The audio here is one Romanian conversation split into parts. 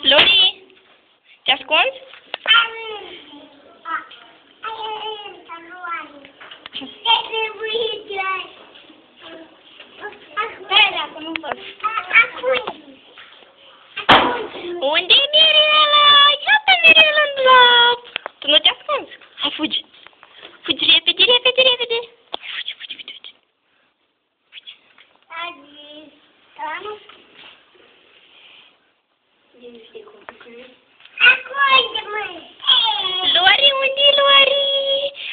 Lori, te ascunzi? Unde e Mirela? Iată Mirela în dulap! Tu nu te ascunzi? Hai, fugi! Fugi repede, repede, repede! Fugi, fugi, fugi, fugi! Fugi! Lori, unde e Lori?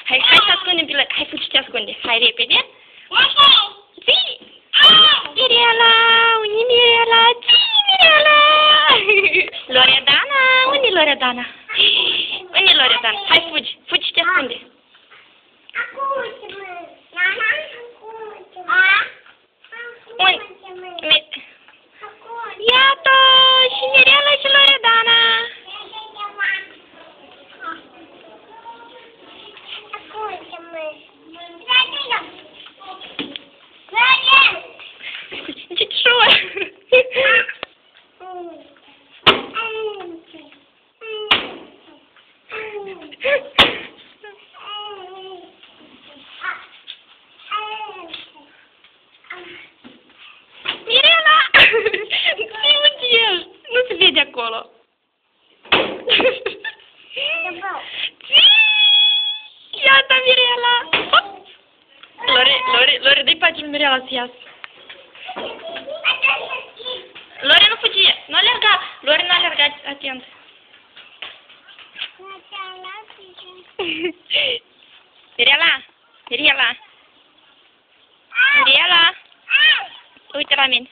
Hai, hai să ascundem pe Lori! Hai, fugi, te ascunde! Hai, repede! Zi! Mirela! Unde e Mirela? Zi, Mirela! Loredana! Unde e Loredana? Unde e Loredana? Hai, fugi! Fugi și te ascunde! Iată! Și Mirela și Loredana! Ничего. Mirela! Ți-i nu se vede acolo. Iată Mirela! Lori, dă-i pace lui Mirela să iasă. Lori, nu fugi! Nu alerga! Lori, nu alerga, atent! Mirela! Mirela! Mirela! Uite la mine!